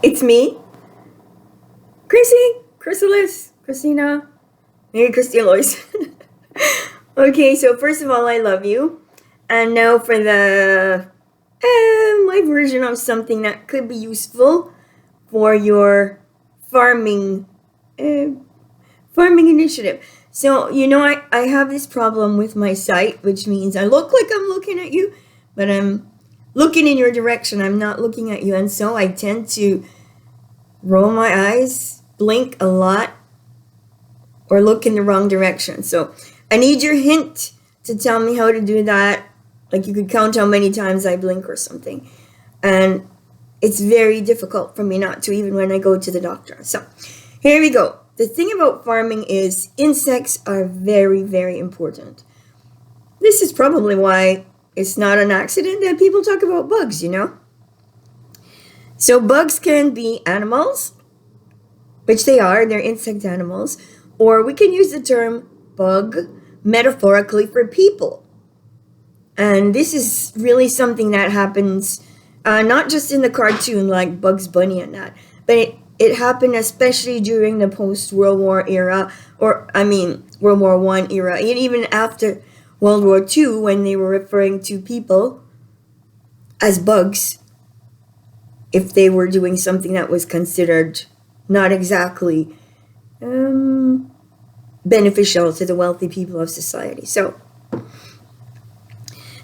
It's me, Chrissy, Chrysalis, Christina, maybe Christy Lois. Okay, so first of all, I love you. And now for the my version of something that could be useful for your farming uh, farming initiative. So I have this problem with my sight, which means I look like I'm looking at you, but I'm looking in your direction. I'm not looking at you, and so I tend to roll my eyes, blink a lot, or look in the wrong direction. So I need your hint to tell me how to do that. Like you could count how many times I blink or something. And it's very difficult for me not to, even when I go to the doctor. So here we go. The thing about farming is insects are very, very important. This is probably why it's not an accident that people talk about bugs, So bugs can be animals, which they are, they're insect animals, or we can use the term bug metaphorically for people. And this is really something that happens not just in the cartoon like Bugs Bunny and that, but it happened especially during the post-World War era, World War I era, and even after World War II, when they were referring to people as bugs if they were doing something that was considered not exactly beneficial to the wealthy people of society. So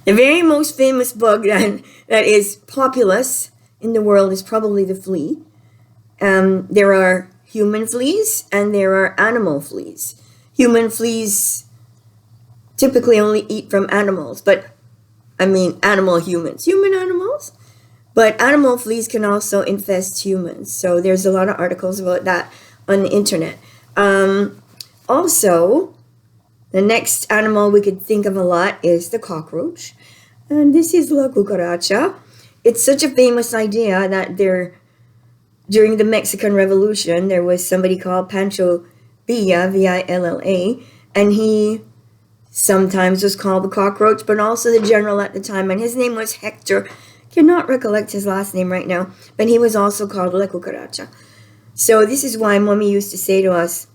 the very most famous bug that is populous in the world is probably the flea. There are human fleas and there are animal fleas. Human fleas typically only eat from animals, human animals. But animal fleas can also infest humans. So there's a lot of articles about that on the internet. Also, the next animal we could think of a lot is the cockroach. And this is La Cucaracha. It's such a famous idea that during the Mexican Revolution, there was somebody called Pancho Villa, Villa, and he sometimes was called the cockroach, but also the general at the time, and his name was Hector. Cannot recollect his last name right now, but he was also called La Cucaracha. So this is why Mommy used to say to us,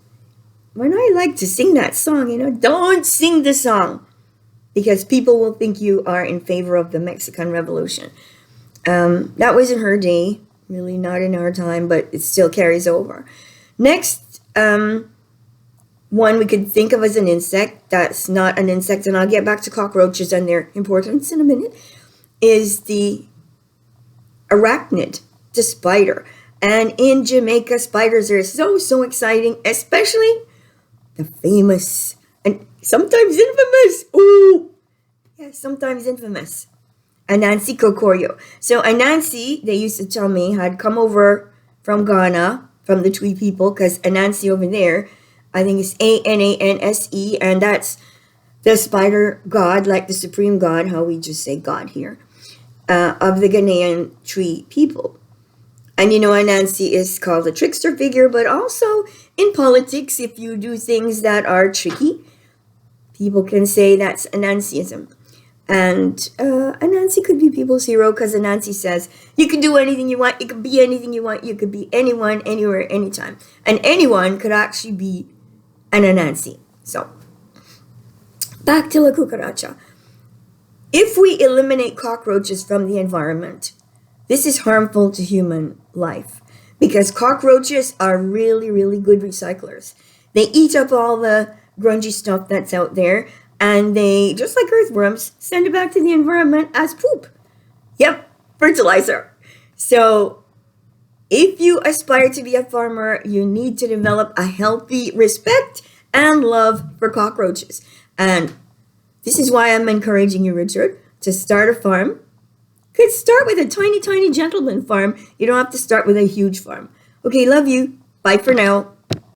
when I like to sing that song, don't sing the song, because people will think you are in favor of the Mexican Revolution. That was in her day, really not in our time, but it still carries over. Next, one we could think of as an insect that's not an insect, and I'll get back to cockroaches and their importance in a minute, is the arachnid, the spider. And in Jamaica, spiders are so exciting, especially the famous and sometimes infamous Anansi Kokoryo. So Anansi, they used to tell me, had come over from Ghana, from the Twi people, because Anansi over there, I think it's Ananse, and that's the spider god, like the supreme god, how we just say God here, of the Ghanaian Twi people. And Anansi is called a trickster figure, but also in politics, if you do things that are tricky, people can say that's Anansiism. And Anansi could be people's hero because Anansi says, you can do anything you want, you can be anything you want, you could be anyone, anywhere, anytime. And anyone could actually be an Anansi. So, back to La Cucaracha. If we eliminate cockroaches from the environment, this is harmful to human life because cockroaches are really, really good recyclers. They eat up all the grungy stuff that's out there, and they, just like earthworms, send it back to the environment as poop. Yep, fertilizer. So if you aspire to be a farmer, you need to develop a healthy respect and love for cockroaches. And this is why I'm encouraging you, Richard, to start a farm. Could start with a tiny, tiny gentleman farm. You don't have to start with a huge farm. Okay, love you. Bye for now.